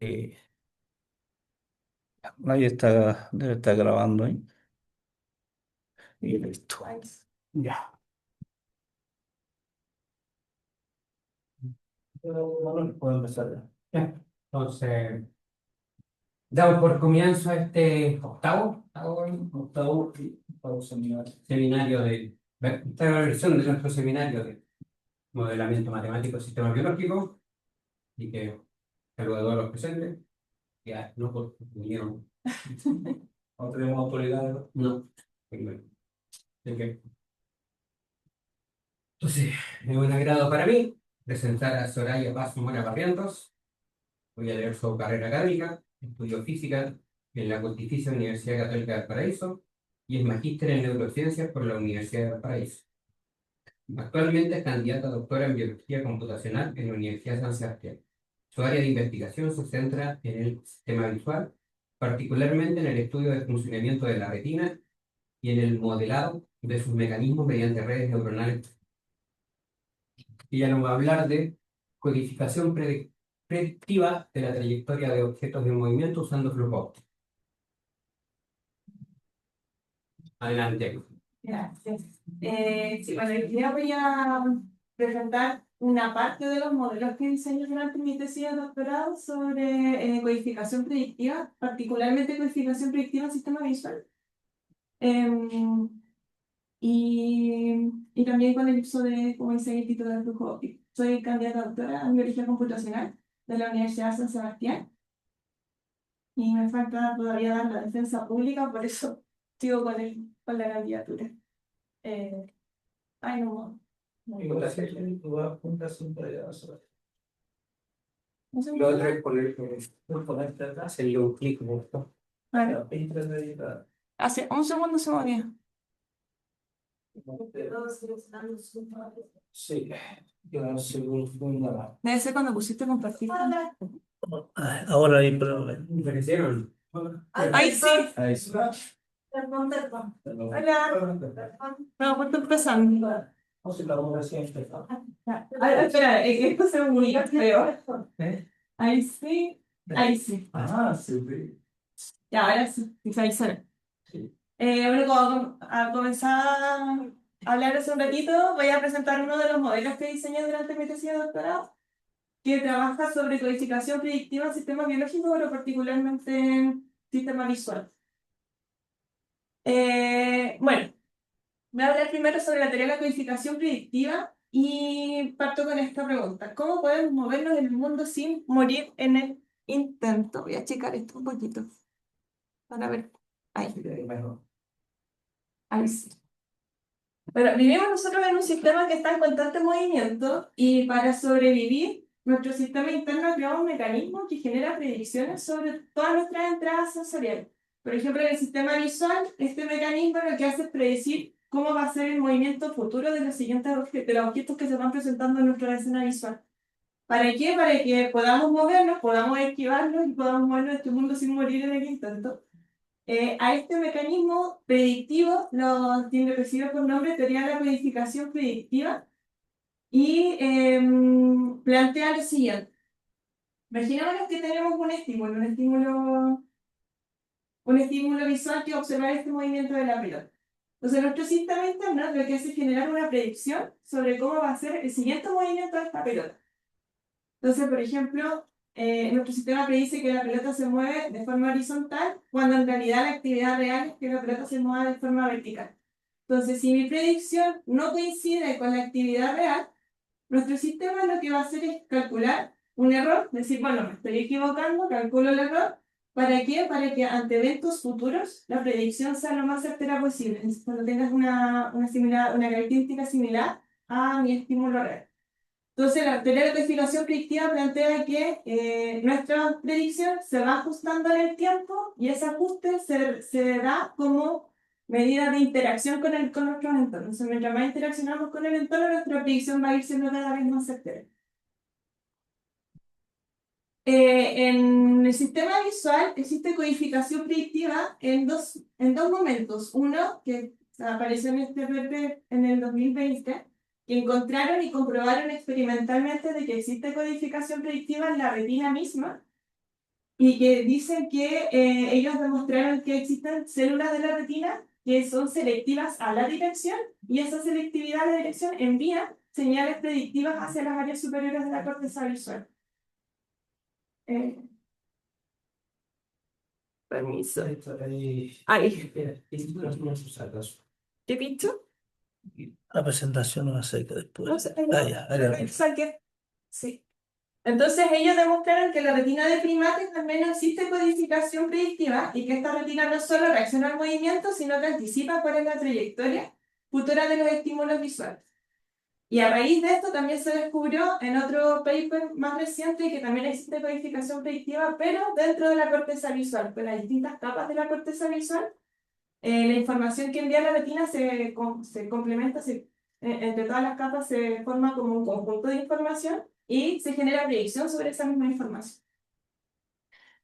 Eh, Nadie está, debe estar grabando ahí. Y listo. Ya. Bueno, puedo empezar ya. Ya, entonces, damos por comienzo a este Octavo seminario. seminario esta es la versión de nuestro seminario de modelamiento matemático de sistemas biológicos, y que saludo a todos los presentes, ya no por vinieron, No tenemos autoridad, ¿no? no, bueno, así que, entonces, es un agrado para mí presentar a Soraya Paz Mora Barrientos. Voy a leer su carrera académica, estudió física en la Pontificia Universidad Católica del Paraíso y es magíster en neurociencias por la Universidad del Paraíso. Actualmente es candidata a doctora en biología computacional en la Universidad de San Sebastián. Su área de investigación se centra en el sistema visual, particularmente en el estudio del funcionamiento de la retina y en el modelado de sus mecanismos mediante redes neuronales. Ella nos va a hablar de codificación predictiva de la trayectoria de objetos de movimiento usando flujo óptico. Adelante. Gracias. Sí, bueno, hoy día voy a presentar una parte de los modelos que diseño durante mi tesis de doctorado sobre codificación predictiva, particularmente codificación predictiva en sistema visual. Em, y también con el uso de, como dice el título de flujo óptico. Soy candidata a doctora en biología computacional de la Universidad de San Sebastián y me falta todavía dar la defensa pública, por eso sigo con la candidatura. Eh, Ay, no. No Y puedo la hacer. gente tú vas juntas siempre ya, ¿No se me Lo otro ocurre? es ponerte atrás. hacerle un clic en esto. Vale. Ya, pintas de editar. Hace un segundo se movía. Sí, yo no sé nada. Debe ser cuando pusiste compartir. Ahora hay problema. ¿Me parecieron? Ay, sí. Ahí sí. Perdón, perdón. Hola. No, justo empezando. No sé, la hora siempre. Ay, espera, es que esto se me unió feo. ¿Eh? Ahí sí. Ahí sí. Ah, sí. Ya, ahora sí. Ahí se ve. Sí. Bueno, como a comenzar a hablar hace un ratito, voy a presentar uno de los modelos que diseñé durante mi tesis de doctorado, que trabaja sobre codificación predictiva en sistemas biológicos, pero particularmente en sistema visual. Bueno, voy a hablar primero sobre la teoría de la codificación predictiva y parto con esta pregunta. ¿Cómo podemos movernos en el mundo sin morir en el intento? Voy a checar esto un poquito para ver. Ahí, Mejor. ahí sí. Pero vivimos nosotros en un sistema que está en constante movimiento y para sobrevivir, nuestro sistema interno crea un mecanismo que genera predicciones sobre todas nuestras entradas sensoriales. Por ejemplo, en el sistema visual, este mecanismo lo que hace es predecir cómo va a ser el movimiento futuro de los siguientes de los objetos que se van presentando en nuestra escena visual. ¿Para qué? Para que podamos movernos, podamos esquivarnos y podamos movernos en este mundo sin morir en el intento. A este mecanismo predictivo lo tiene recibe por nombre teoría de la codificación predictiva y plantea lo siguiente. Imaginémonos que tenemos un estímulo visual que observa este movimiento de la pelota. Entonces, nuestro sistema interno lo que hace es generar una predicción sobre cómo va a ser el siguiente movimiento de esta pelota. Entonces, por ejemplo, nuestro sistema predice que la pelota se mueve de forma horizontal, cuando en realidad la actividad real es que la pelota se mueva de forma vertical. Entonces, si mi predicción no coincide con la actividad real, nuestro sistema lo que va a hacer es calcular un error, decir, bueno, me estoy equivocando, calculo el error. ¿Para qué? Para que ante eventos futuros la predicción sea lo más certera posible. Cuando tengas una característica similar a mi estímulo real. Entonces, la teoría de codificación predictiva plantea que nuestra predicción se va ajustando en el tiempo y ese ajuste se da como medida de interacción con nuestros entornos. Entonces, mientras más interaccionamos con el entorno, nuestra predicción va a ir siendo cada vez más certera. En el sistema visual existe codificación predictiva en dos momentos. Uno, que apareció en este paper en el 2020, que encontraron y comprobaron experimentalmente de que existe codificación predictiva en la retina misma. y que dicen que ellos demostraron que existen células de la retina que son selectivas a la dirección, y esa selectividad a la dirección envía señales predictivas hacia las áreas superiores de la corteza visual. Eh, Permiso. Ahí. ¿Qué pincho? La presentación no va a ser que después. No sé, Ya, ahí. saqué. Sí. Entonces ellos demostraron que en la retina de primates al menos existe codificación predictiva y que esta retina no solo reacciona al movimiento, sino que anticipa cuál es la trayectoria futura de los estímulos visuales. Y a raíz de esto también se descubrió en otro paper más reciente que también existe codificación predictiva, pero dentro de la corteza visual, con las distintas capas de la corteza visual. La información que envía la retina se complementa, entre todas las capas se forma como un conjunto de información y se genera predicción sobre esa misma información.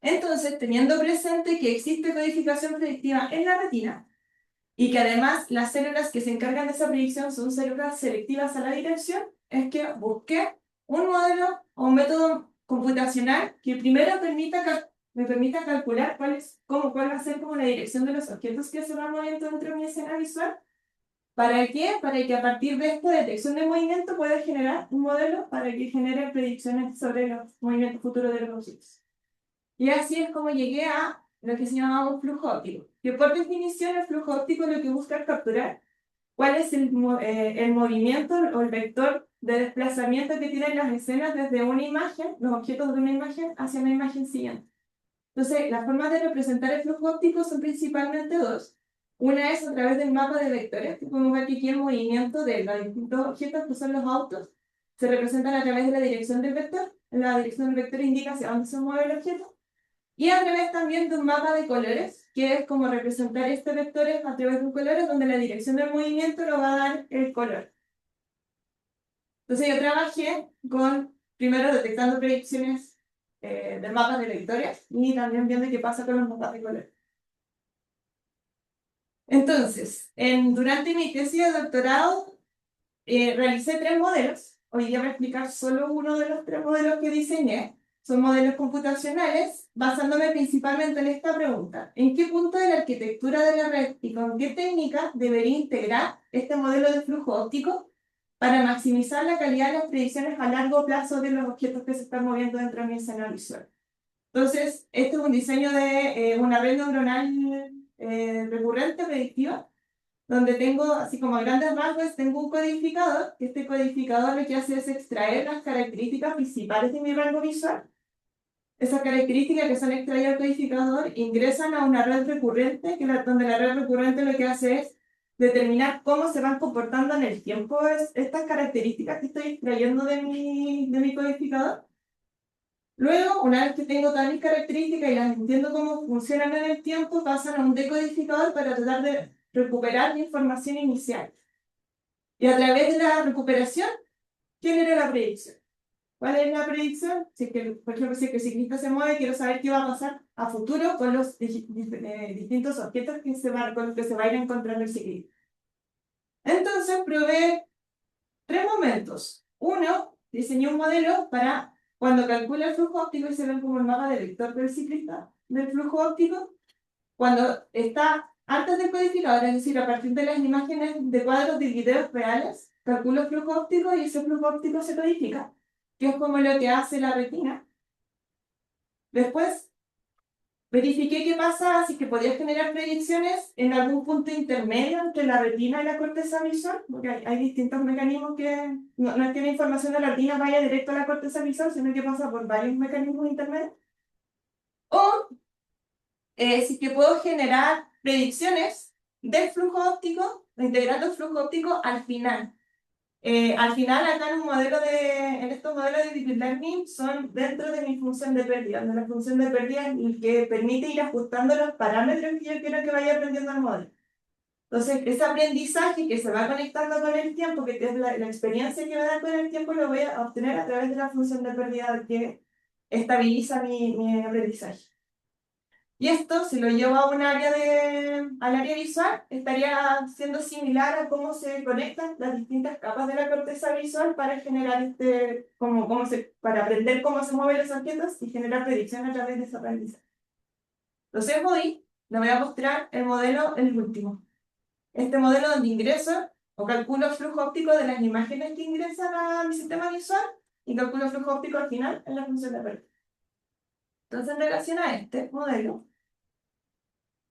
Entonces, teniendo presente que existe codificación predictiva en la retina y que además las células que se encargan de esa predicción son células selectivas a la dirección, es que busqué un modelo o un método computacional que primero me permita calcular cuál va a ser como la dirección de los objetos que se van moviendo dentro de mi escena visual. ¿Para qué? Para que a partir de esta detección de movimiento pueda generar un modelo para que genere predicciones sobre los movimientos futuros de los objetos. Y así es como llegué a lo que se llamaba un flujo óptico, que por definición el flujo óptico lo que busca es capturar cuál es el movimiento o el vector de desplazamiento que tienen las escenas desde una imagen, los objetos de una imagen, hacia una imagen siguiente. Entonces, las formas de representar el flujo óptico son principalmente dos. Una es a través del mapa de vectores, que podemos ver que aquí el movimiento de los distintos objetos, que son los autos, se representan a través de la dirección del vector. La dirección del vector indica hacia dónde se mueve el objeto. Y a través también de un mapa de colores, que es como representar este vector a través de un color, donde la dirección del movimiento lo va a dar el color. Entonces yo trabajé primero detectando predicciones de mapas de vectores y también viendo qué pasa con los mapas de colores. Entonces, durante mi tesis de doctorado realicé 3 modelos. Hoy día voy a explicar solo uno de los 3 modelos que diseñé. Son modelos computacionales, basándome principalmente en esta pregunta: ¿en qué punto de la arquitectura de la red y con qué técnica debería integrar este modelo de flujo óptico para maximizar la calidad de las predicciones a largo plazo de los objetos que se están moviendo dentro de mi escena visual? Entonces, este es un diseño de una red neuronal recurrente predictiva, donde tengo, así como a grandes rasgos, tengo un codificador, que este codificador lo que hace es extraer las características principales de mi rango visual. Esas características que son extraídas del codificador ingresan a una red recurrente, donde la red recurrente lo que hace es determinar cómo se van comportando en el tiempo estas características que estoy extrayendo de mi codificador. Luego, una vez que tengo todas mis características y las entiendo cómo funcionan en el tiempo, pasan a un decodificador para tratar de recuperar mi información inicial. Y a través de la recuperación, genero la predicción. ¿Cuál es la predicción? Si es que, por ejemplo, si es que el ciclista se mueve, quiero saber qué va a pasar a futuro con los distintos objetos con los que se va a ir encontrando el ciclista. Entonces, probé 3 momentos. Uno, diseñé un modelo para cuando calcula el flujo óptico y se ve como el mapa del vector del ciclista del flujo óptico, cuando está antes del codificador, es decir, a partir de las imágenes de cuadros de videos reales, calculo el flujo óptico y ese flujo óptico se codifica, que es como lo que hace la retina. Después, verifiqué qué pasa si es que podía generar predicciones en algún punto intermedio entre la retina y la corteza visual, porque hay distintos mecanismos que no es que la información de la retina vaya directo a la corteza visual, sino que pasa por varios mecanismos intermedios. O si es que puedo generar predicciones del flujo óptico, integrando el flujo óptico al final. Al final, acá en estos modelos de Deep Learning son dentro de mi función de pérdida, donde la función de pérdida es el que permite ir ajustando los parámetros que yo quiero que vaya aprendiendo el modelo. Entonces, ese aprendizaje que se va conectando con el tiempo, que es la experiencia que va a dar con el tiempo, lo voy a obtener a través de la función de pérdida que estabiliza mi aprendizaje. Y esto, si lo llevo a al área visual, estaría siendo similar a cómo se conectan las distintas capas de la corteza visual para generar para aprender cómo se mueven los objetos y generar predicción a través de ese aprendizaje. Entonces hoy les voy a mostrar el modelo, el último. Este modelo donde ingreso o calculo flujo óptico de las imágenes que ingresan a mi sistema visual y calculo flujo óptico al final en la función de apertura. Entonces, en relación a este modelo,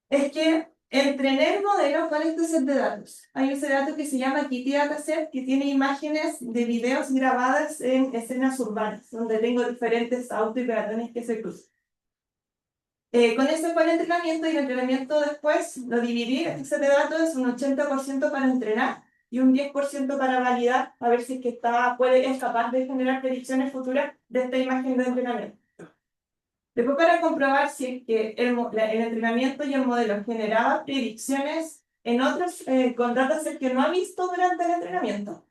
es que entrené el modelo con este set de datos. Hay un set de datos que se llama Kitty Dataset, que tiene imágenes de videos grabadas en escenas urbanas, donde tengo diferentes autos y peatones que se cruzan. Con ese fue el entrenamiento, y el entrenamiento después lo dividí, este set de datos, un 80% para entrenar y un 10% para validar, a ver si es que es capaz de generar predicciones futuras de esta imagen de entrenamiento. Después, para comprobar si es que el entrenamiento y el modelo generaba predicciones en otros, con datasets que no ha visto durante el entrenamiento,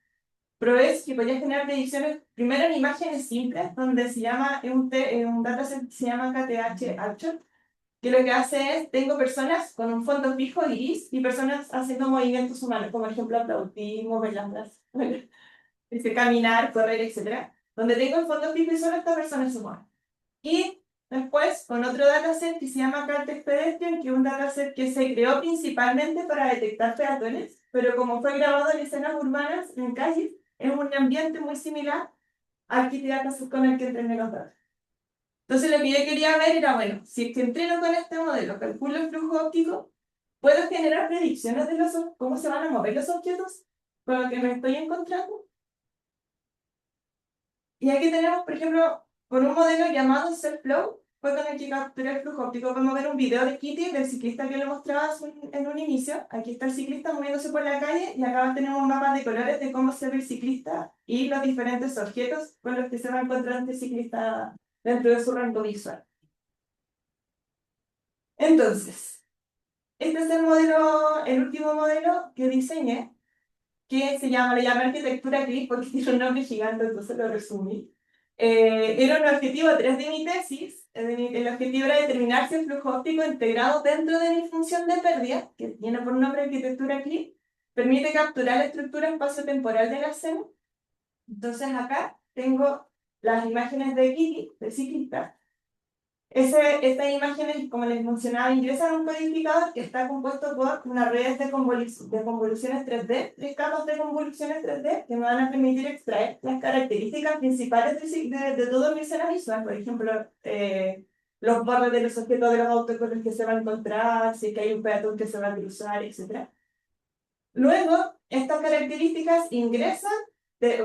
probé si podía generar predicciones primero en imágenes simples, donde un dataset que se llama KTH Action, que lo que hace es, tengo personas con un fondo fijo gris y personas haciendo movimientos humanos, como por ejemplo aplaudir, mover las brazos, caminar, correr, etc. Donde tengo el fondo fijo y solo estas personas se mueven. Y después, con otro dataset que se llama Cartex Pedestrian, que es un dataset que se creó principalmente para detectar peatones, pero como fue grabado en escenas urbanas, en calles, es un ambiente muy similar al Kitty Dataset con el que entrené los datos. Entonces, lo que yo quería ver era, bueno, si es que entreno con este modelo, calculo el flujo óptico, ¿puedo generar predicciones de cómo se van a mover los objetos con los que me estoy encontrando? Y aquí tenemos, por ejemplo, con un modelo llamado SelfFlow, fue con el que capturé el flujo óptico. Podemos ver un video de Kitty, del ciclista que le mostraba en un inicio. Aquí está el ciclista moviéndose por la calle, y acá tenemos un mapa de colores de cómo se ve el ciclista y los diferentes objetos con los que se va a encontrar este ciclista dentro de su rango visual. Entonces, este es el último modelo que diseñé, que le llamé arquitectura CLIP porque tiene un nombre gigante, entonces lo resumí. Era un objetivo 3 de mi tesis. El objetivo era determinar si el flujo óptico integrado dentro de mi función de pérdida, que tiene por nombre arquitectura CLIP, permite capturar la estructura espacio-temporal de la escena. Entonces acá tengo las imágenes de Kitty, del ciclista. Estas imágenes, como les mencionaba, ingresan a un codificador que está compuesto por una red de convoluciones 3D, 3 capas de convoluciones 3D, que me van a permitir extraer las características principales de todo mi escena visual. Por ejemplo, los bordes de los objetos de los autos con los que se va a encontrar, si es que hay un peatón que se va a cruzar, etc. Luego, estas características ingresan,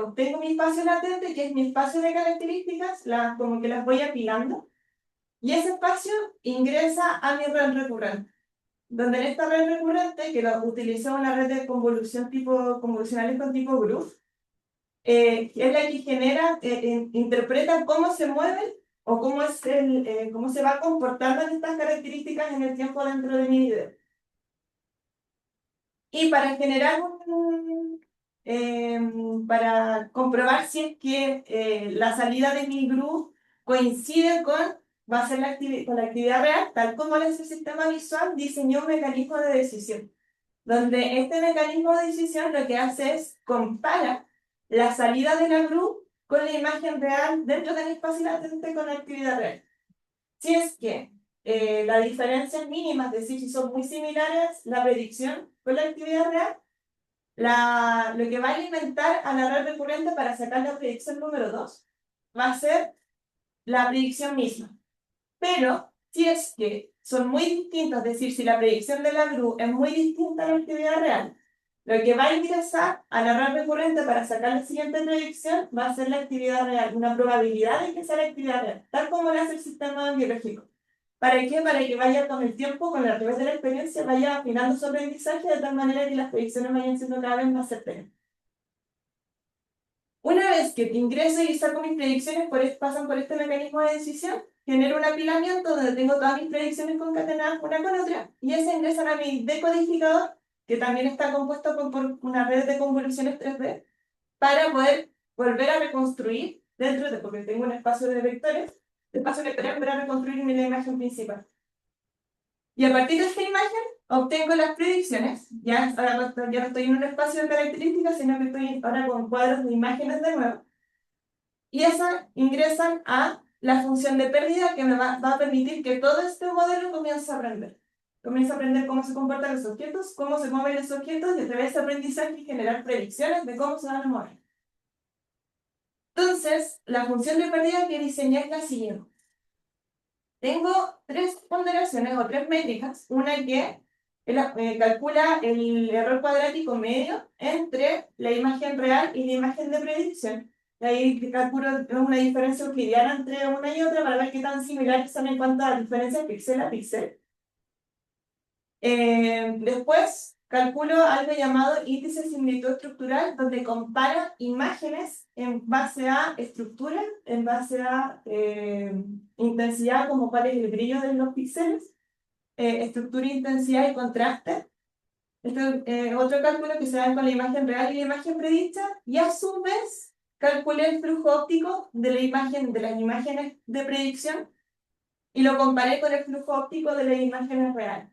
obtengo mi espacio latente, que es mi espacio de características, como que las voy apilando. Y ese espacio ingresa a mi red recurrente, donde en esta red recurrente, que utiliza una red de convolucionales con tipo groove, es la que genera, interpreta cómo se mueven o cómo se va comportando en estas características en el tiempo dentro de mi video. Y para generar para comprobar si es que la salida de mi groove coincide va a ser con la actividad real, tal como el sistema visual diseñó un mecanismo de decisión, donde este mecanismo de decisión lo que hace es compara la salida de la groove con la imagen real dentro del espacio latente con la actividad real. Si es que la diferencia es mínima, es decir, si son muy similares, la predicción con la actividad real, lo que va a alimentar a la red recurrente para sacar la predicción número 2 va a ser la predicción misma. Pero si es que son muy distintos, es decir, si la predicción de la GRU es muy distinta a la actividad real, lo que va a ingresar a la red recurrente para sacar la siguiente predicción va a ser la actividad real, una probabilidad de que sea la actividad real, tal como lo hace el sistema biológico. ¿Para qué? Para que vaya con el tiempo, con la través de la experiencia, vaya afinando su aprendizaje de tal manera que las predicciones vayan siendo cada vez más certeras. Una vez que ingreso y saco mis predicciones, pasan por este mecanismo de decisión, genero un apilamiento donde tengo todas mis predicciones concatenadas una con otra, y esas ingresan a mi decodificador, que también está compuesto por una red de convoluciones 3D, para poder volver a reconstruir porque tengo un espacio de vectores, espacio vectorial para reconstruir mi imagen principal. Y a partir de esta imagen obtengo las predicciones. Ahora ya no estoy en un espacio de características, sino que estoy ahora con cuadros de imágenes de nuevo. Y esas ingresan a la función de pérdida que me va a permitir que todo este modelo comience a aprender. Comienza a aprender cómo se comportan los objetos, cómo se mueven los objetos, y a través de ese aprendizaje generar predicciones de cómo se van a mover. Entonces, la función de pérdida que diseñé es la siguiente. Tengo tres ponderaciones o tres métricas. Una que calcula el error cuadrático medio entre la imagen real y la imagen de predicción. Ahí calculo una diferencia euclidiana entre una y otra para ver qué tan similares son en cuanto a diferencias píxel a píxel. Después calculo algo llamado índice de similitud estructural, donde compara imágenes en base a estructura, en base a intensidad, como cuál es el brillo de los píxeles, estructura, intensidad y contraste. Este otro cálculo que se da con la imagen real y la imagen predicha, y a su vez calculé el flujo óptico de la imagen, de las imágenes de predicción, y lo comparé con el flujo óptico de las imágenes reales.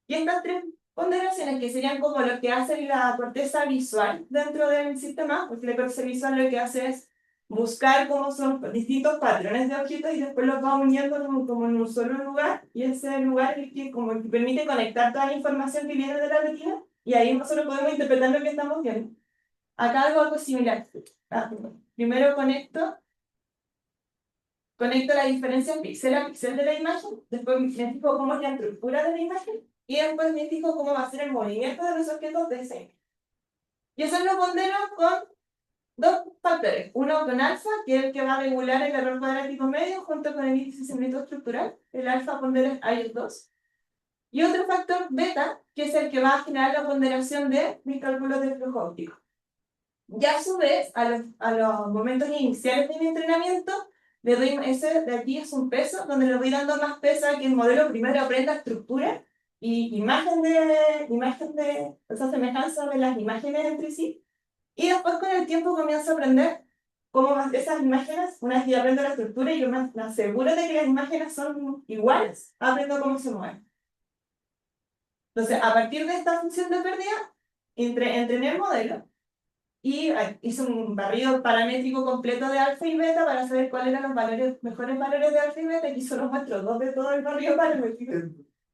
Y estas tres ponderaciones, que serían como lo que hace la corteza visual dentro del sistema, porque la corteza visual lo que hace es buscar cómo son distintos patrones de objetos y después los va uniendo como en un solo lugar, y ese lugar es el que, como que permite conectar toda la información que viene de la retina, y ahí nosotros podemos interpretar lo que estamos viendo. Acá hago algo similar. Primero conecto la diferencia píxel a píxel de la imagen, después me fijo cómo es la estructura de la imagen, y después me fijo cómo va a ser el movimiento de los objetos de esa imagen. Y eso lo pondero con dos factores. Uno con alfa, que es el que va a regular el error cuadrático medio, junto con el índice de similitud estructural. El alfa pondera a ellos dos. Y otro factor beta, que es el que va a generar la ponderación de mis cálculos de flujo óptico. Y a su vez, a los momentos iniciales de mi entrenamiento, le doy ese de aquí es un peso, donde le voy dando más peso a que el modelo primero aprenda estructura y esa semejanza de las imágenes entre sí. Y después con el tiempo comienzo a aprender cómo esas imágenes, una vez que aprendo la estructura y yo me aseguro de que las imágenes son iguales, aprendo cómo se mueven. Entonces, a partir de esta función de pérdida, entrené el modelo y hice un barrido paramétrico completo de alfa y beta para saber cuáles eran los mejores valores de alfa y beta. Aquí solo muestro dos de todo el barrido paramétrico.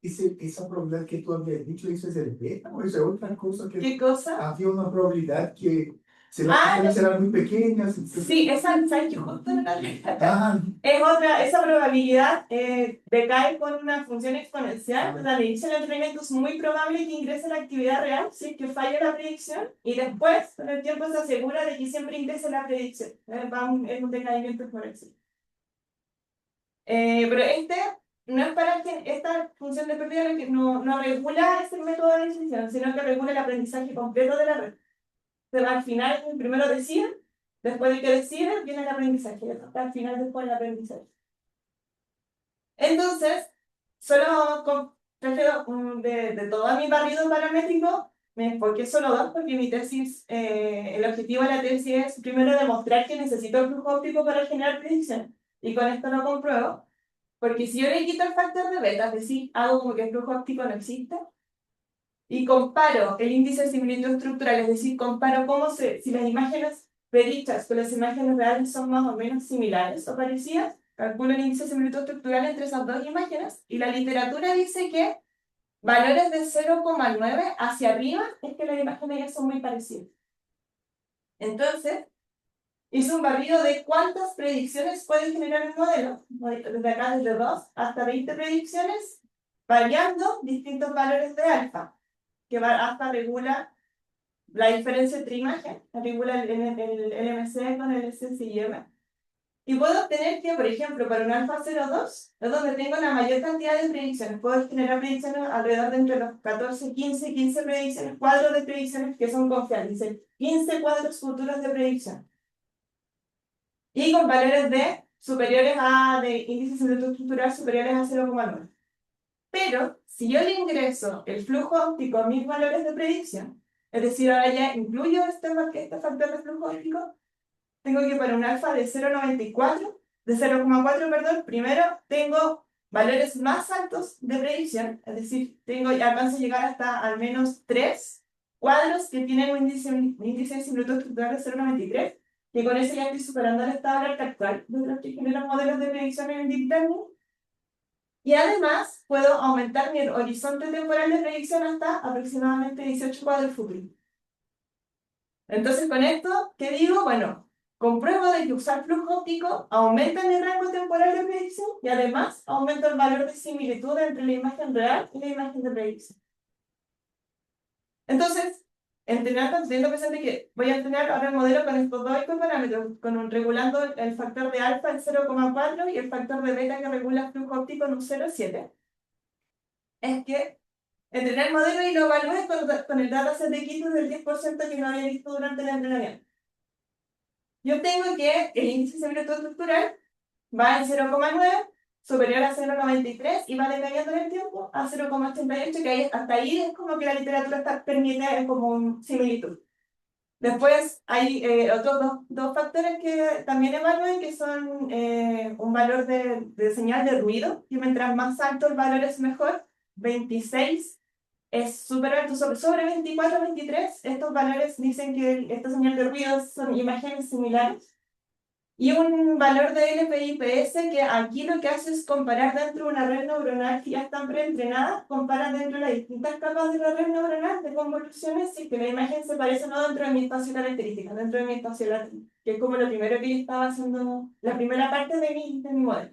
Esa probabilidad que tú habías dicho, ¿eso es el beta o es otra cosa? Que ¿Qué cosa? había una probabilidad que será muy pequeña. Sí, esa, ¿sabes qué? Justo en la Ah, es otra, esa probabilidad decae con una función exponencial. O sea, al inicio del entrenamiento es muy probable que ingrese la actividad real si es que falla la predicción, y después, con el tiempo, se asegura de que siempre ingrese la predicción. Es un decaimiento exponencial. Pero no es para que esta función de pérdida no regula este método de decisión, sino que regula el aprendizaje completo de la red. Pero al final, primero deciden, después de que deciden, viene el aprendizaje, y al final después el aprendizaje. Entonces, solo prefiero de todo mi barrido paramétrico, me enfoqué solo dos, porque mi tesis, el objetivo de la tesis es primero demostrar que necesito el flujo óptico para generar predicción, y con esto lo compruebo, porque si yo le quito el factor de beta, es decir, hago como que el flujo óptico no existe, y comparo el índice de similitud estructural, es decir, comparo si las imágenes predichas con las imágenes reales son más o menos similares o parecidas, calculo el índice de similitud estructural entre esas dos imágenes, y la literatura dice que valores de 0,9 hacia arriba es que las imágenes ya son muy parecidas. Entonces, hice un barrido de cuántas predicciones puede generar el modelo, desde acá desde 2 hasta 20 predicciones, variando distintos valores de alfa, que hasta regula la diferencia entre imagen, regula el LMC con el SSIM. Y puedo obtener que, por ejemplo, para un alfa 0,2, es donde tengo la mayor cantidad de predicciones. Puedo generar predicciones alrededor de entre los 14, 15 predicciones, cuadros de predicciones que son confiables. 15 cuadros futuros de predicción. Y con valores de índice de similitud estructural superiores a 0,9. Pero, si yo le ingreso el flujo óptico a mis valores de predicción, es decir, ahora ya incluyo este factor de flujo óptico, tengo que para un alfa de 0,4, perdón, primero tengo valores más altos de predicción, es decir, alcanzo a llegar hasta al menos 3 cuadros que tienen un índice de similitud estructural de 0,93, que con eso ya estoy superando el estándar actual de los que generan modelos de predicción en Deep Learning. Y además puedo aumentar mi horizonte temporal de predicción hasta aproximadamente 18 cuadros futuros. Entonces, con esto, ¿qué digo? Bueno, compruebo de que usar flujo óptico aumenta mi rango temporal de predicción y además aumenta el valor de similitud entre la imagen real y la imagen de predicción. Entonces, teniendo presente que voy a entrenar ahora el modelo con estos dos parámetros, regulando el factor de alfa en 0,4 y el factor de beta que regula el flujo óptico en un 0,7, es que entrené el modelo y lo evalué con el dataset de quitos del 10% que no había visto durante el entrenamiento. Yo tengo que el índice de similitud estructural va en 0,9, superior a 0,93 y va decayendo en el tiempo a 0,88, que hasta ahí es como que la literatura permite como un similitud. Después hay otros dos factores que también evalúen, que son un valor de señal de ruido, y mientras más alto el valor es mejor. 26 es súper alto, sobre 24, 23, estos valores dicen que esta señal de ruido son imágenes similares. Y un valor de LPI-PS que aquí lo que hace es comparar dentro de una red neuronal que ya están preentrenadas, compara dentro de las distintas capas de la red neuronal de convoluciones si que la imagen se parece o no dentro de mi espacio característica, dentro de mi espacio latino, que es como lo primero que yo estaba haciendo, la primera parte de mi modelo.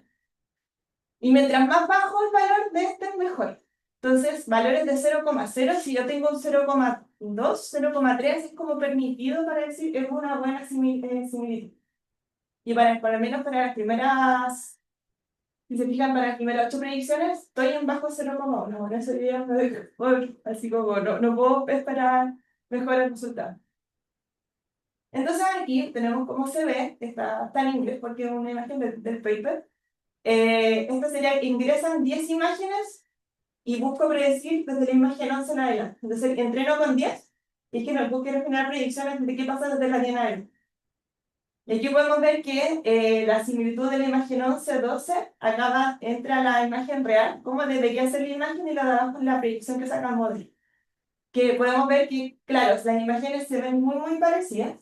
Y mientras más bajo el valor de este, mejor. Entonces, valores de 0,0, si yo tengo un 0,2, 0,3, es como permitido para decir que es una buena similitud. Y por lo menos para las primeras, si se fijan, para las primeras 8 predicciones, estoy en bajo 0,1. Por eso ya me doy así como no puedo esperar mejores resultados. Entonces aquí tenemos cómo se ve, está en inglés porque es una imagen del paper. Esto sería que ingresan 10 imágenes y busco predecir desde la imagen 11 en adelante. Entonces entreno con 10 y es que no quiero generar predicciones de qué pasa desde la 10 en adelante. Y aquí podemos ver que la similitud de la imagen 11-12 acá entra la imagen real, cómo debería ser la imagen, y la de abajo es la predicción que saca el modelo. Que podemos ver que, claro, las imágenes se ven muy parecidas,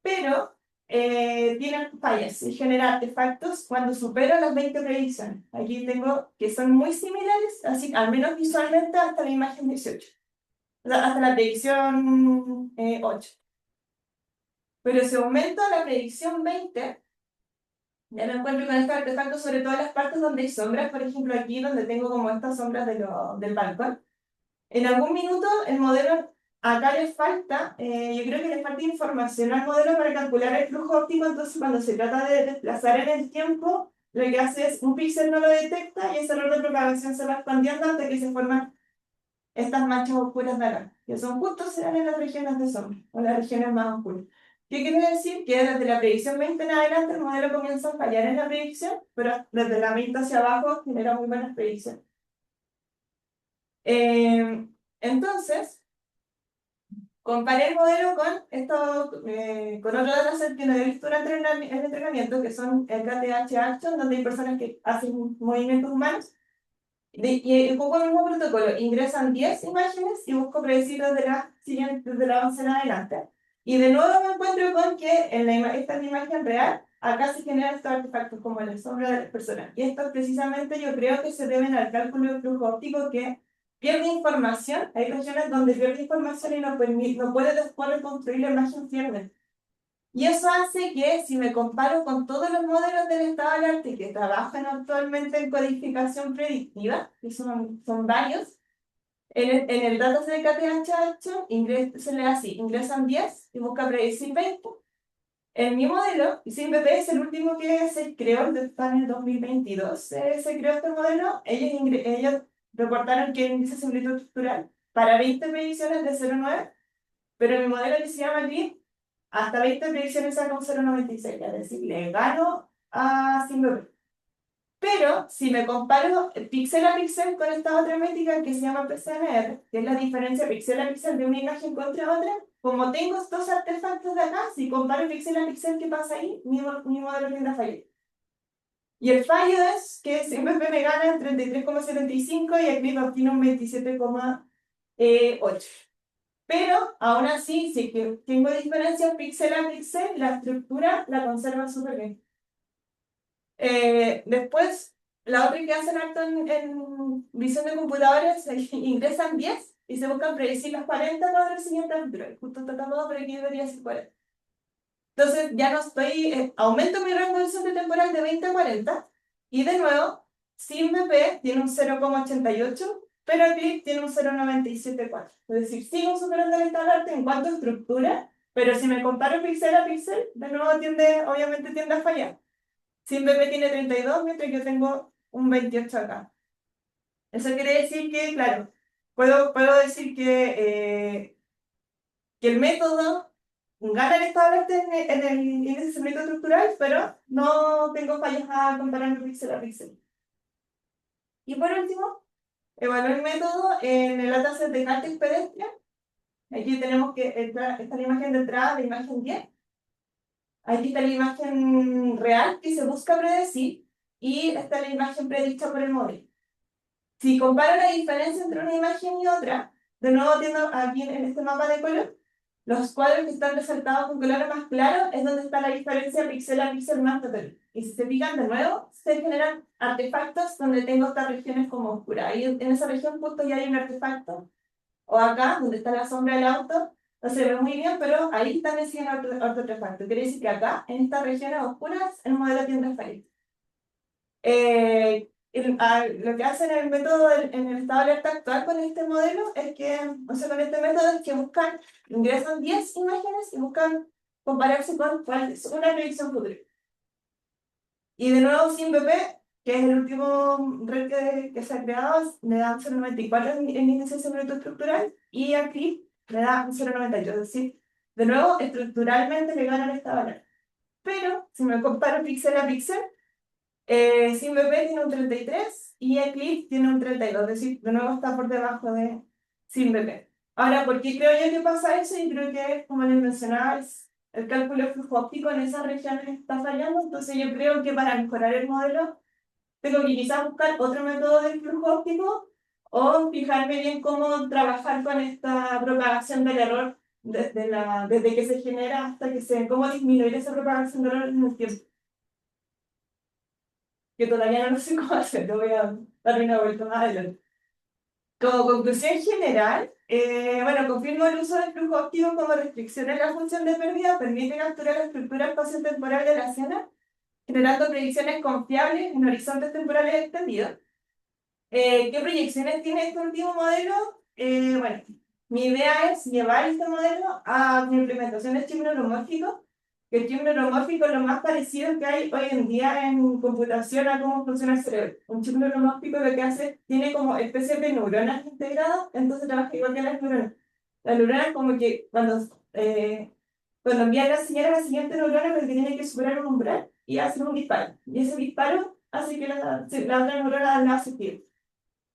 pero tienen fallas y generan artefactos cuando supero las 20 predicciones. Aquí tengo que son muy similares, así al menos visualmente hasta la imagen 18. O sea, hasta la predicción 8. Pero si aumento la predicción 20, ya me encuentro con estos artefactos, sobre todo en las partes donde hay sombras, por ejemplo aquí donde tengo como estas sombras del balcón. En algún minuto el modelo, acá le falta, yo creo que le falta información al modelo para calcular el flujo óptico, entonces cuando se trata de desplazar en el tiempo, lo que hace es un píxel no lo detecta y ese error de propagación se va expandiendo hasta que se forman estas manchas oscuras de acá, que son justo serán en las regiones de sombra, o las regiones más oscuras. ¿Qué quiere decir? Que desde la predicción 20 en adelante el modelo comienza a fallar en la predicción, pero desde la 20 hacia abajo genera muy buenas predicciones. Entonces, comparé el modelo con otro dataset que no he visto durante el entrenamiento, que son el KTH Action, donde hay personas que hacen movimientos humanos. Y ocupo el mismo protocolo, ingresan 10 imágenes y busco predecir desde la 11 en adelante. Y de nuevo me encuentro con que esta es la imagen real, acá se generan estos artefactos como la sombra de las personas. Y esto precisamente yo creo que se deben al cálculo de flujo óptico, que pierde información. Hay regiones donde pierde información y no puede después reconstruir la imagen firme. Y eso hace que, si me comparo con todos los modelos del estado del arte que trabajan actualmente en codificación predictiva, que son varios, en el dataset de KTH8 se le así, ingresan 10 y busca predecir 20. En mi modelo, y SIMPP es el último que se creó, está en el 2022, se creó este modelo, ellos reportaron que el índice de similitud estructural para 20 predicciones de 0,9, pero en mi modelo que se llama GRID, hasta 20 predicciones saca un 0,96, es decir, le gano a SIMPP. Pero si me comparo píxel a píxel con esta otra métrica que se llama PCMR, que es la diferencia píxel a píxel de una imagen contra otra, como tengo estos artefactos de acá, si comparo píxel a píxel, ¿qué pasa ahí? Mi modelo tiende a fallar. Y el fallo es que SimBP me gana en 33,75 y Eclipse obtiene un 27,8. Pero aún así, si que tengo diferencias píxel a píxel, la estructura la conserva súper bien. Después, la otra que hacen harto en visión de computadores, ingresan 10 y se buscan predecir los 40 cuadros siguientes alturas. Justo tratamos, pero aquí debería ser 40. Entonces ya no estoy, aumento mi rango de visión de temporal de 20 a 40 y de nuevo, SimBP tiene un 0,88, pero Eclipse tiene un 0,974. Es decir, sigo superando el estándar en cuanto a estructura, pero si me comparo píxel a píxel, de nuevo obviamente tiende a fallar. SimBP tiene 32, mientras que yo tengo un 28 acá. Eso quiere decir que, claro, puedo decir que el método gana el estado de arte en el índice de cemento estructural, pero no tengo fallas a compararme píxel a píxel. Y por último, evaluar el método en el dataset de cártex pedestre. Aquí tenemos que esta es la imagen de entrada, la imagen 10. Aquí está la imagen real que se busca predecir y esta es la imagen predicha por el modelo. Si comparo la diferencia entre una imagen y otra, de nuevo tengo aquí en este mapa de color, los cuadros que están resaltados con color más claro es donde está la diferencia píxel a píxel más total. Y si se pican de nuevo, se generan artefactos donde tengo estas regiones como oscuras. Ahí en esa región justo ya hay un artefacto. O acá, donde está la sombra del auto, no se ve muy bien, pero ahí también siguen otro artefacto. Quiere decir que acá, en estas regiones oscuras, el modelo tiende a fallar. Lo que hacen el método en el estado de alerta actual con este modelo es que, o sea, con este método es que ingresan 10 imágenes y buscan compararse con cuál es una predicción futura. Y de nuevo, SimBP, que es el último red que se ha creado, le da un 0,94 en índice de seguimiento estructural y aquí le da un 0,98. Es decir, de nuevo, estructuralmente le gana el estado de alerta. Pero, si me comparo píxel a píxel, SimBP tiene un 33 y Eclipse tiene un 32, es decir, de nuevo está por debajo de SimBP. Ahora, ¿por qué creo yo que pasa eso? Y creo que, como les mencionaba, el cálculo de flujo óptico en esas regiones está fallando, entonces yo creo que para mejorar el modelo tengo que quizás buscar otro método de flujo óptico o fijarme bien cómo trabajar con esta propagación del error desde que se genera hasta que cómo disminuir esa propagación del error en el tiempo, que todavía no sé cómo hacer, lo voy a dar una vuelta más adelante. Como conclusión general, bueno, confirmo el uso del flujo óptico como restricción en la función de pérdida, permite capturar la estructura espacio-temporal de la escena, generando predicciones confiables en horizontes temporales extendidos. ¿Qué proyecciones tiene este último modelo? Bueno, mi idea es llevar este modelo a mi implementación de chip neuromórfico, que el chip neuromórfico es lo más parecido que hay hoy en día en computación a cómo funciona el cerebro. Un chip neuromórfico lo que hace, tiene como especies de neuronas integradas, entonces trabaja igual que las neuronas. Las neuronas como que cuando envían la señal a la siguiente neurona, porque tiene que superar un umbral y hacer un disparo. Y ese disparo hace que la otra neurona la asistir.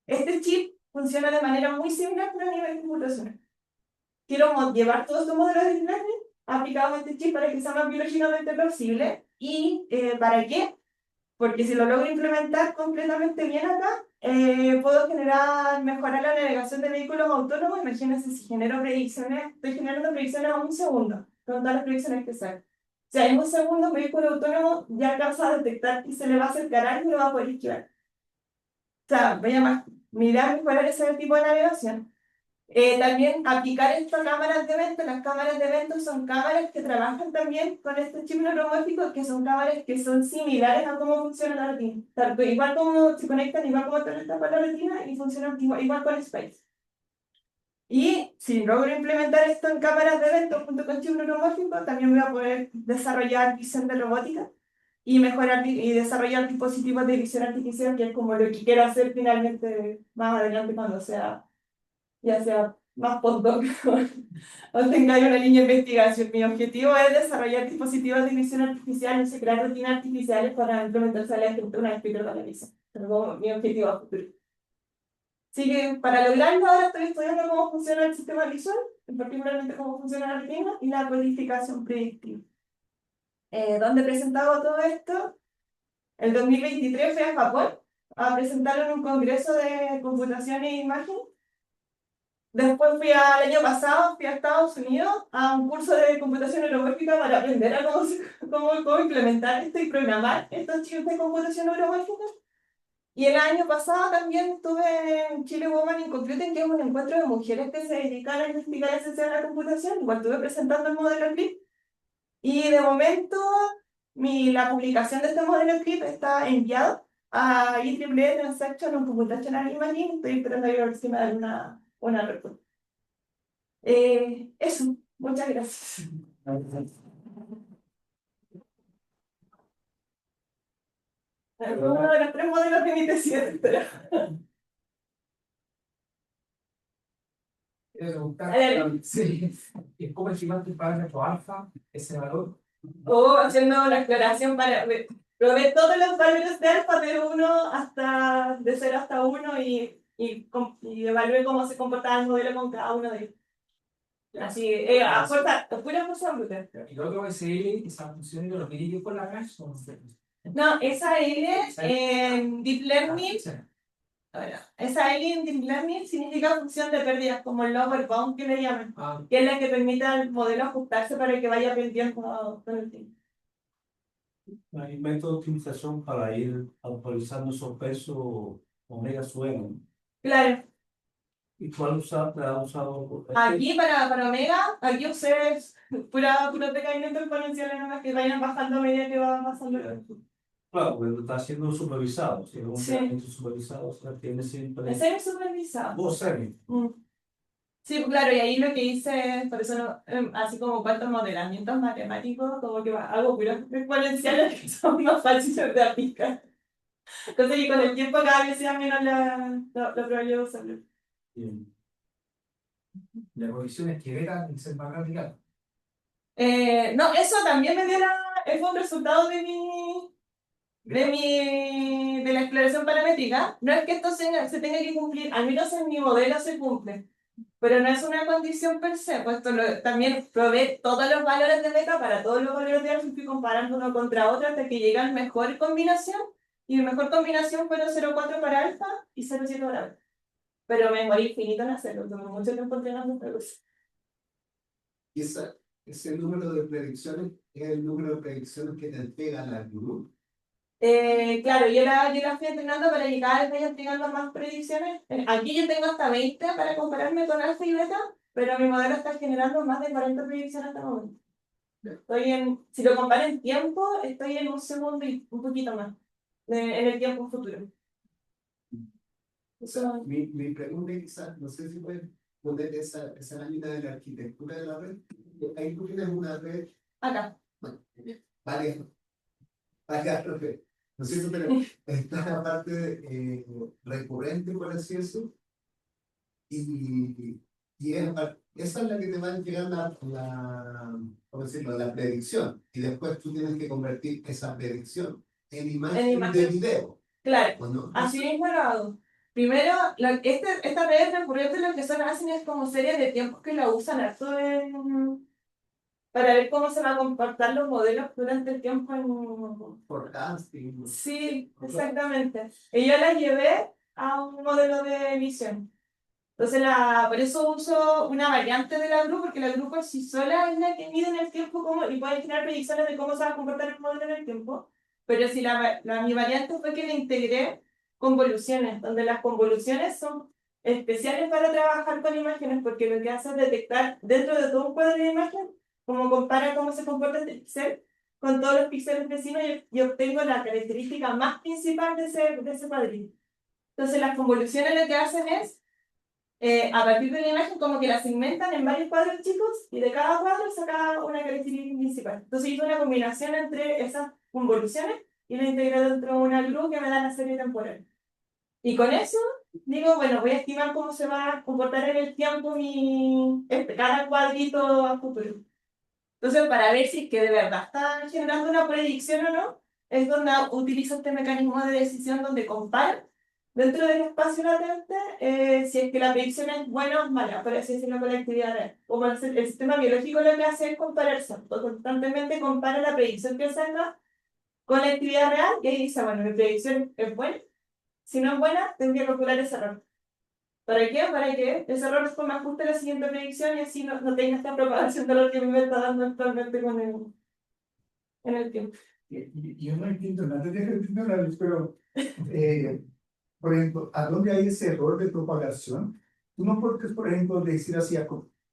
Este chip funciona de manera muy similar pero a nivel computacional. Quiero llevar todos estos modelos de deep learning aplicados a este chip para que sea más biológicamente plausible. ¿Y para qué? Porque si lo logro implementar completamente bien acá, puedo mejorar la navegación de vehículos autónomos. Imagínense si genero predicciones, estoy generando predicciones a un segundo, con todas las predicciones que salen. O sea, en un segundo un vehículo autónomo ya alcanza a detectar y se le va a acercar algo y lo va a poder esquivar. O sea, mi idea es mejorar ese tipo de navegación. También aplicar estas cámaras de eventos. Las cámaras de eventos son cámaras que trabajan también con este chip neuromórfico, que son cámaras que son similares a cómo funciona la retina. Tanto igual como se conectan, igual como conectan con la retina y funcionan igual con Space. Y si logro implementar esto en cámaras de eventos junto con chip neuromórfico, también voy a poder desarrollar visión de robótica y mejorar y desarrollar dispositivos de visión artificial, que es como lo que quiero hacer finalmente más adelante cuando sea, ya sea más postdoc o tenga una línea de investigación. Mi objetivo es desarrollar dispositivos de visión artificial, no sé, crear rutinas artificiales para implementarse a la estructura de espectro de la visión. Es como mi objetivo a futuro. Así que para lograrlo ahora estoy estudiando cómo funciona el sistema visual, particularmente cómo funciona la retina y la codificación predictiva. ¿Dónde he presentado todo esto? El 2023 fui a Japón a presentarlo en un congreso de computación e imagen. Después al año pasado, fui a Estados Unidos a un curso de computación neuromórfica para aprender a cómo implementar esto y programar estos chips de computación neuromórfica. Y el año pasado también estuve en Chile Women in Computing, que es un encuentro de mujeres que se dedican a investigar la ciencia de la computación. Igual estuve presentando el modelo CLIP. Y de momento, la publicación de este modelo CLIP está enviado a IEEE Transaction on Computational Imaging. Estoy esperando a ver si me dan una respuesta. Eso, muchas gracias. Uno de los 3 modelos de mi tesis, pero... Sí, es como estimar el parámetro alfa, ese valor. O haciendo una exploración para probé todos los valores de alfa de 1 hasta de 0 hasta 1 y evalué cómo se comportaba el modelo con cada uno de ellos. Así, a pura fuerza bruta. Y luego SL, esa función de los medios por la hash, No, esa L en Deep Learning, esa L en Deep Learning significa función de pérdidas, como el lower bound que le llaman, que es la que permite al modelo ajustarse para que vaya aprendiendo con el tiempo. Hay métodos de optimización para ir actualizando esos pesos omega sueno. Claro. ¿Y cuál ha usado? Aquí para Omega, aquí usé puro decaimiento exponencial, nomás que vayan bajando a medida que va pasando el tiempo. Claro, porque está siendo supervisado. Si es un Sí. entrenamiento supervisado, o sea, tiene siempre. Es semi-supervisado. Vos, semi. Sí, claro, y ahí lo que hice, por eso así como cuantos modelamientos matemáticos, como que hago puros exponenciales que son más fáciles de aplicar. Entonces, y con el tiempo cada vez sea menos la probabilidad de usarlo. Bien. La condición es que beta es el más radical. No, eso también fue un resultado de la exploración paramétrica. No es que esto se tenga que cumplir, al menos en mi modelo se cumple, pero no es una condición per se, pues también probé todos los valores de beta para todos los valores de alfa y fui comparando uno contra otro hasta que llega la mejor combinación, y mi mejor combinación fueron 0,4 para alfa y 0,7 para beta. Pero me morí infinito en hacerlo, tomé mucho tiempo entrenando esta cosa. Y ese número de predicciones es el número de predicciones que te entrega la GRU. Claro, yo la fui entrenando para que cada vez vaya entregando más predicciones. Aquí yo tengo hasta 20 para compararme con alfa y beta, pero mi modelo está generando más de 40 predicciones hasta el momento. Si lo comparo en tiempo, estoy en un segundo y un poquito más en el tiempo futuro. Eso, Mi pregunta es, quizás, no sé si puedes poner esa lámina de la arquitectura de la red. Ahí tú tienes una red, acá. bueno, varias redes. ¿No es cierto? Pero está la parte recurrente, por así decirlo, y esa es la que te va a entregar ¿cómo decirlo? La predicción, y después tú tienes que convertir esa predicción en imagen de video. Claro, ¿No? así mismo lo hago. Primero, esta red recurrente lo que hacen es como series de tiempos que la usan harto para ver cómo se van a comportar los modelos durante el tiempo Forecasting. Sí, exactamente. Y yo las llevé a un modelo de emisión. Entonces, por eso uso una variante de la GRU, porque la GRU por sí sola es la que mide en el tiempo y puede generar predicciones de cómo se va a comportar el modelo en el tiempo. Pero si mi variante fue que le integré convoluciones, donde las convoluciones son especiales para trabajar con imágenes, porque lo que hace es detectar dentro de todo un cuadro de imagen, como compara cómo se comporta este píxel con todos los píxeles vecinos y obtengo la característica más principal de ese cuadrito. Entonces, las convoluciones lo que hacen es a partir de la imagen como que la segmentan en varios cuadros chicos y de cada cuadro saca una característica principal. Entonces hice una combinación entre esas convoluciones y la integré dentro de una GRU que me da la serie temporal. Y con eso digo, bueno, voy a estimar cómo se va a comportar en el tiempo cada cuadrito a futuro. Entonces, para ver si es que de verdad está generando una predicción o no, es donde utilizo este mecanismo de decisión donde comparo dentro del espacio latente si es que la predicción es buena o mala, por así decirlo, con la actividad real. Como el sistema biológico lo que hace es compararse, constantemente compara la predicción que saca con la actividad real y ahí dice, bueno, mi predicción es buena. Si no es buena, tendría que calcular ese error. ¿Para qué? Para que ese error después me ajuste a la siguiente predicción y así no tenga esta propagación de lo que me está dando actualmente en el tiempo. Yo no entiendo nada de generales, pero, por ejemplo, ¿a dónde hay ese error de propagación? Tú no puedes, por ejemplo, decir así,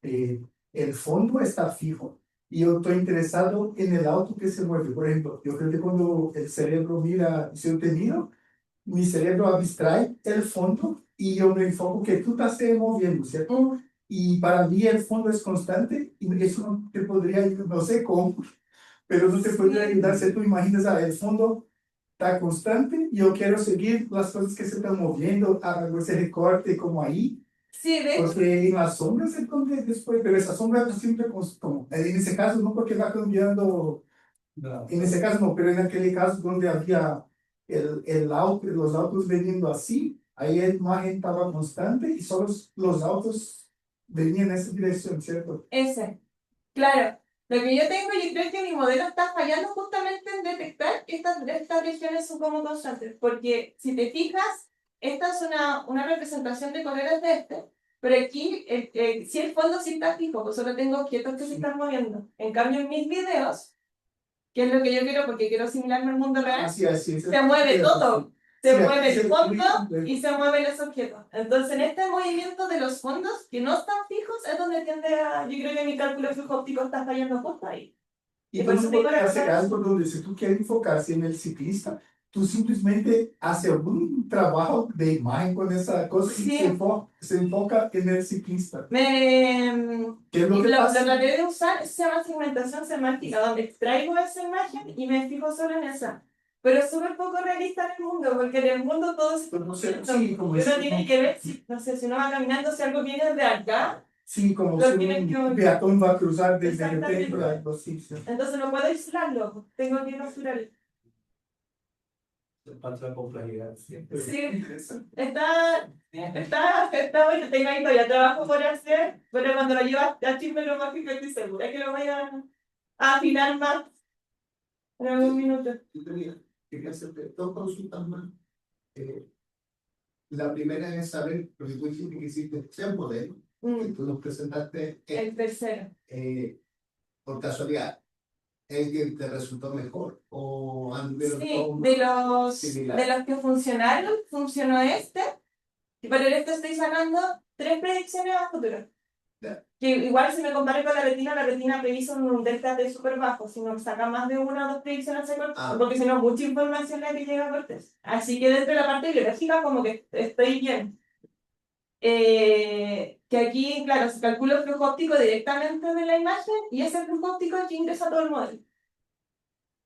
el fondo está fijo y yo estoy interesado en el auto que se mueve. Por ejemplo, yo creo que cuando el cerebro mira, si yo te miro, mi cerebro abstrae el fondo y yo me enfoco que tú estás moviendo, ¿cierto? Y para mí el fondo es constante y eso no te podría ayudar, no sé cómo, pero no te podría ayudar si tú imaginas, el fondo está constante y yo quiero seguir las cosas que se están moviendo, hago ese recorte como ahí, Sí, de hecho, porque en las sombras es donde después, pero esa sombra es siempre como, en ese caso no porque va cambiando. No. En ese caso no, pero en aquel caso donde había el auto, los autos veniendo así, ahí la imagen estaba constante y solo los autos venían en esa dirección, ¿cierto? ese. Claro. Lo que yo tengo, yo creo que mi modelo está fallando justamente en detectar que estas regiones son como constantes. Porque si te fijas, esta es una representación de colores de este, pero aquí si el fondo sí está fijo, pues solo tengo objetos que se están moviendo. En cambio, en mis videos, que es lo que yo quiero porque quiero asimilarme al mundo real, Así, así. se mueve todo. Se Sí, mueve sí, el fondo sí. y se mueven los objetos. Entonces, en este movimiento de los fondos que no están fijos es donde tiende a. Yo creo que mi cálculo flujo óptico está fallando justo ahí. Y por tú eso no tengo puedes la hacer algo comparación. donde si tú quieres enfocarse en el ciclista, tú simplemente haces un trabajo de imagen con esa cosa y Sí. se enfoca en el ciclista. ¿Qué es lo Y que lo pasa? trataré de usar, se llama segmentación semántica, donde extraigo esa imagen y me fijo solo en esa. Pero es súper poco realista en el mundo, porque en el mundo todo es Pero no sé, cierto. sí, como Uno es, tiene que ver, si, no sé, si uno va caminando, si algo viene de acá, sí, como lo si tienes que un peatón va a cruzar desde Exactamente. repente algo así. Sí. Entonces no puedo aislarlo, tengo que capturar. Falta de complejidad. Sí, está bueno, tengo ahí todavía trabajo por hacer, pero cuando lo llevas a Chile lo mágico estoy segura que lo voy a afinar más en algún minuto. Yo quería hacerte dos consultas más. Eh, la primera es saber, porque tú dijiste que hiciste 3 modelos, que tú nos presentaste, El tercero. por casualidad, el que te resultó mejor o anduvieron Sí, todos de similares. los que funcionaron, funcionó este, y para esto estoy sacando 3 predicciones a futuro. Ya. Que igual si me comparo con la retina previsa un delta T súper bajo, si no saca más de 1 o 2 predicciones se corta, porque si no mucha información la que llega a Cortés. Así que dentro de la parte biológica como que estoy bien. Que aquí, claro, se calcula el flujo óptico directamente de la imagen y ese flujo óptico es el que ingresa a todo el modelo.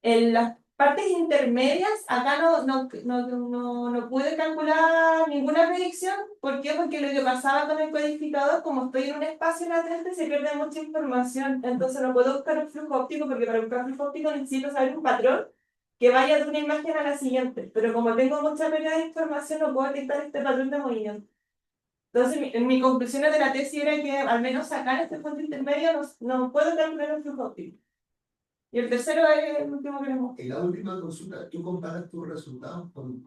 En las partes intermedias, acá no pude calcular ninguna predicción. ¿Por qué? Porque lo que pasaba con el codificador, como estoy en un espacio latente, se pierde mucha información. Entonces no puedo buscar un flujo óptico, porque para buscar flujo óptico necesito saber un patrón que vaya de una imagen a la siguiente. Pero como tengo mucha pérdida de información, no puedo detectar este patrón de movimiento. Entonces, mi conclusión de la tesis era que al menos acá en este punto intermedio no puedo calcular un flujo óptico. Y el tercero es el último que les mostré. En la última consulta, tú comparas tus resultados con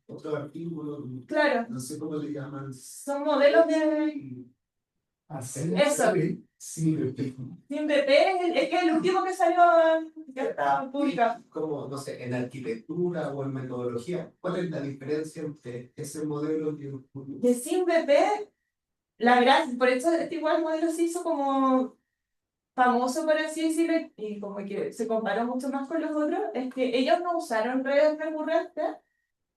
otro artículo, Claro, no sé cómo le llaman. son modelos de. Eso. Sí, SimBP es que el último que salió, que está publicado. Como, no sé, en arquitectura o en metodología, ¿cuál es la diferencia entre ese modelo y un... De SimBP, la verdad, por eso este igual modelo se hizo como famoso, por así decirlo, y como que se comparó mucho más con los otros, es que ellos no usaron redes recurrentes,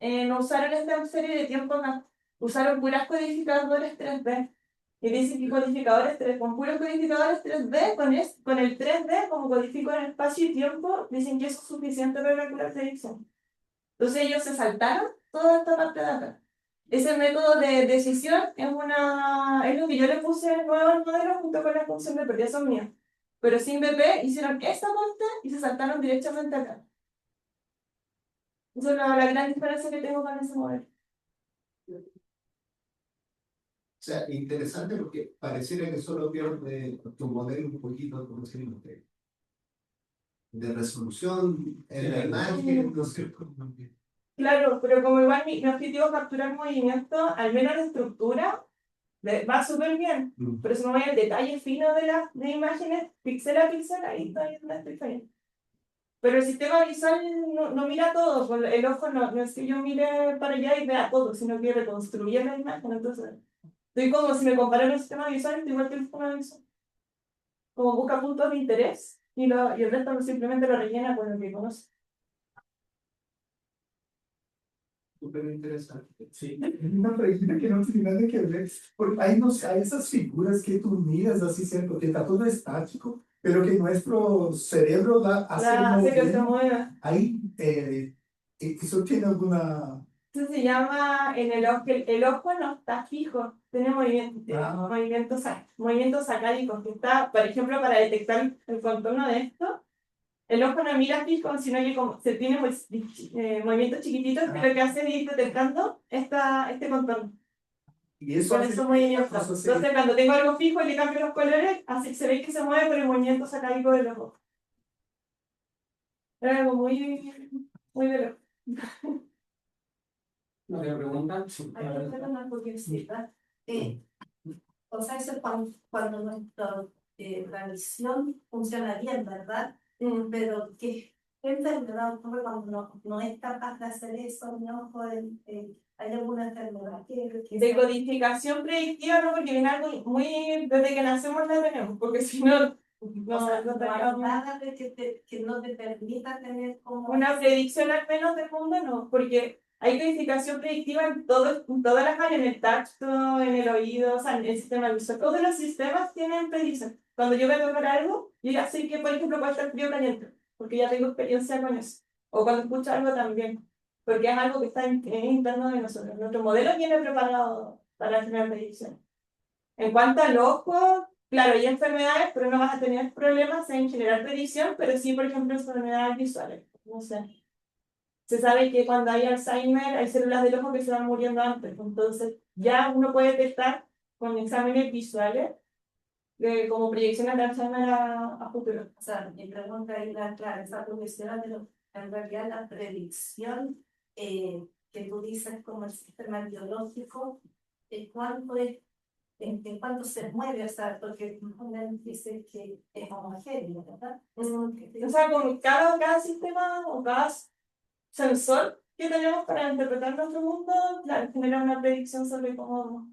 no usaron esta serie de tiempo más, usaron puras codificadores 3D. Y dice que codificadores 3, con puros codificadores 3D, con el 3D, como codifico en espacio y tiempo, dicen que eso es suficiente para calcular predicción. Entonces ellos se saltaron toda esta parte de acá. Ese método de decisión es lo que yo le puse nuevo al modelo junto con la función de pérdida, son mías. Pero sin BP hicieron esta parte y se saltaron directamente acá. Esa es la gran diferencia que tengo con ese modelo. O sea, interesante porque pareciera que solo pierde tu modelo un poquito como si no te... de resolución en la imagen, no sé. Claro, pero como igual mi objetivo es capturar movimiento, al menos la estructura, va súper bien. Pero si me voy al detalle fino de imágenes, píxel a píxel, ahí estoy fallando. Pero el sistema visual no mira todo, pues el ojo no es que yo mire para allá y vea todo, sino que reconstruye la imagen. Entonces, estoy como si me comparara el sistema visual, estoy igual que el sistema visual. Como busca puntos de interés y el resto simplemente lo rellena con lo que conoce. Súper interesante. Sí. Una pregunta que no tiene nada que ver, porque hay, no sé, hay esas figuras que tú miras así siempre, que está todo estático, pero que nuestro cerebro hace un Hace que se movimiento. mueva. Ahí, ¿eso tiene alguna...? Eso se llama en el ojo, el ojo no está fijo, tiene movimientos sacádicos, que está, por ejemplo, para detectar el contorno de esto, el ojo no mira fijo, sino que como se tiene movimientos chiquititos que lo que hace es ir detectando este contorno. Y eso Con hace esos que movimientos. las cosas se- Entonces, cuando tengo algo fijo y le cambio los colores, así se ve que se mueve por el movimiento sacádico de los ojos. Es algo muy de loco. ¿No te preguntan? Hay una curiosidad. O sea, eso es cuando la visión funciona bien, ¿verdad? Pero ¿qué enfermedad ocurre cuando no es capaz de hacer eso? ¿No? ¿Hay alguna enfermedad que De codificación predictiva, no, porque viene algo muy. Desde que nacemos la tenemos, porque si no. o sea, No no hay tendríamos nada de que no te permita tener como... una predicción al menos del mundo, no, porque hay codificación predictiva en todas las áreas, en el tacto, en el oído, o sea, en el sistema visual. Todos los sistemas tienen predicción. Cuando yo veo tocar algo, yo ya sé que, por ejemplo, puede estar frío o caliente, porque ya tengo experiencia con eso. O cuando escucho algo también, porque es algo que está interno de nosotros. Nuestro modelo viene preparado para generar predicción. En cuanto al ojo, claro, hay enfermedades, pero no vas a tener problemas en generar predicción, pero sí, por ejemplo, enfermedades visuales. No sé. Se sabe que cuando hay Alzheimer hay células del ojo que se van muriendo antes, entonces ya uno puede detectar con exámenes visuales como proyecciones de Alzheimer a futuro. O sea, mi pregunta era, claro, esa curiosidad, pero en realidad la predicción que tú dices como el sistema biológico, ¿cuánto es, en cuánto se mueve? O sea, porque Julián dice que es homogéneo, ¿verdad? O sea, con cada sistema o cada sensor que tenemos para interpretar nuestro mundo, claro, genera una predicción sobre cómo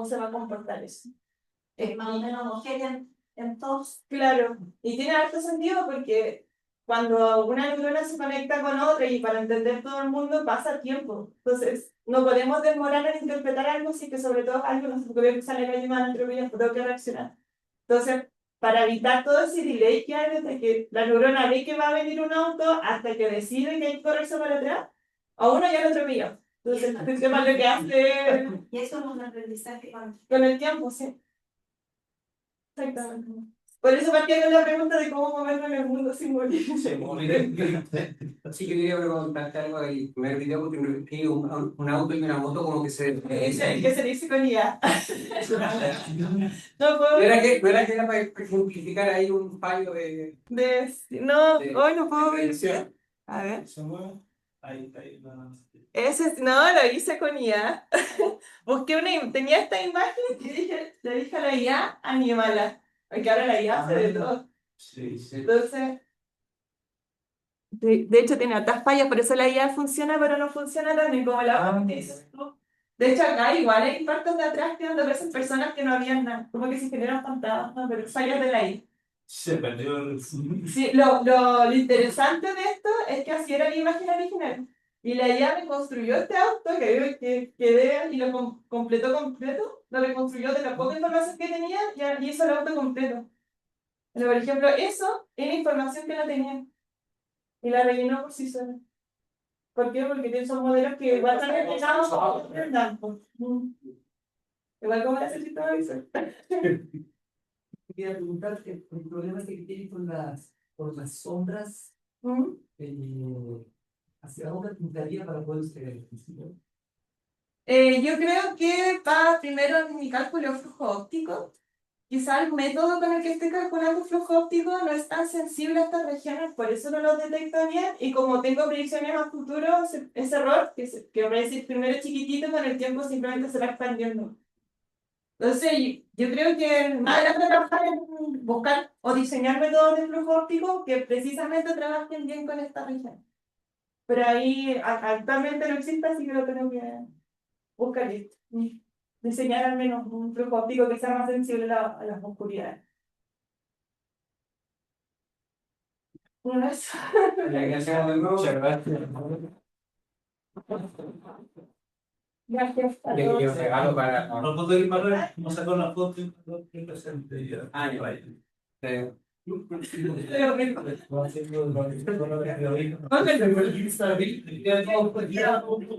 se va a comportar eso. Es más o menos homogéneo en todos. Claro, y tiene harto sentido porque cuando una neurona se conecta con otra y para entender todo el mundo pasa tiempo. Entonces, no podemos demorar en interpretar algo si que sobre todo algo no se puede usar en la misma entropía, tengo que reaccionar. Entonces, para evitar todo ese delay que hay desde que la neurona ve que va a venir un auto hasta que decide que hay que correrse para atrás, a uno ya lo atropelló. Entonces, el sistema lo que hace Y eso es un aprendizaje cuántico. con el tiempo, sí. Exactamente. Por eso partía con la pregunta de cómo moverme en el mundo sin morir. Sí, yo quería preguntarte algo del primer video, porque vi un auto y una moto como que se... Que se dice con IA. No ¿No puedo. era que era para ejemplificar ahí un fallo de... No, de- hoy no puedo de ver. edición? A ver. Se mueve. Ahí, No, lo hice con IA. Tenía esta imagen y le dije a la IA, anímala. Porque ahora la IA hace de todo. Sí, sí. Entonces, de hecho tiene altas fallas, por eso la IA funciona, pero no funciona tan bien como la dices tú. De hecho, acá igual hay partes de atrás que donde aparecen personas que no habían nada, como que se generan fantasmas, pero fallas de la IA. Se perdió el. Sí, lo interesante de esto es que así era la imagen original. Y la IA me construyó este auto que quedé y lo completó completo. Lo reconstruyó de la poca información que tenía y hizo el auto completo. Pero, por ejemplo, eso era información que no tenía. Y la rellenó por sí sola. ¿Por qué? Porque tiene esos modelos que igual están entrenados como aprendan, pues. Igual como la sistema visual. Quería preguntarte, el problema que tienes con las sombras, ¿hacia dónde apuntaría para poder usted el principio? Yo creo que va primero en mi cálculo de flujo óptico. quizá el método con el que estoy calculando flujo óptico no es tan sensible a estas regiones, por eso no lo detecto bien, y como tengo predicciones a futuro, ese error, que va a decir primero chiquitito, con el tiempo simplemente se va expandiendo. Entonces, yo creo que más adelante trabajar en buscar o diseñar métodos de flujo óptico que precisamente trabajen bien con esta región. Pero ahí actualmente no existe, así que lo tengo que buscar y diseñar al menos un flujo óptico que sea más sensible a las oscuridades. Bueno, eso. Gracias a Le quiero un todos. regalo para. No puedo ir para no sacar la foto y presente ya. Ah, ya vaya. Pero me-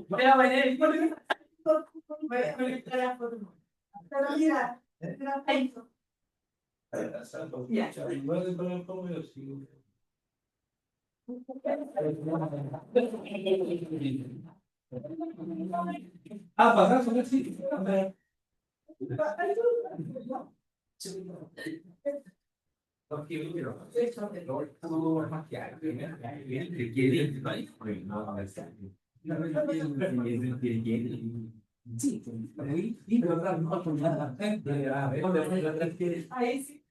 Voy a poner el correo. Voy a conectar la foto. Pero mira, ahí. Ya. Ah, pasaste, sí. Ahí sí.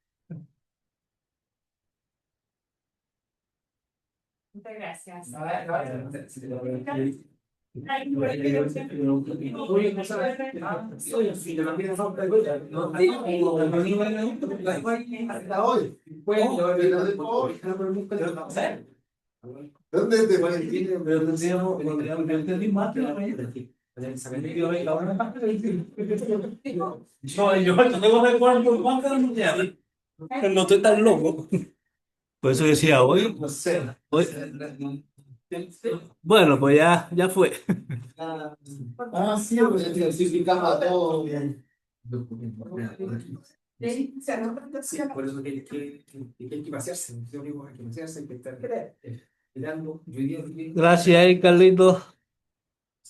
Muchas gracias. Ay, Hasta hoy. ¿Dónde te fue? No, yo tengo recuerdo cuánto no estoy tan loco. Por eso decía hoy, No sé. hoy, bueno, pues ya fue. Ah, sí, pues certificamos todo bien. Por eso que hay que pasearse, yo digo, hay que pasearse, hay que estar esperando. Yo hoy día- Gracias, Carlitos.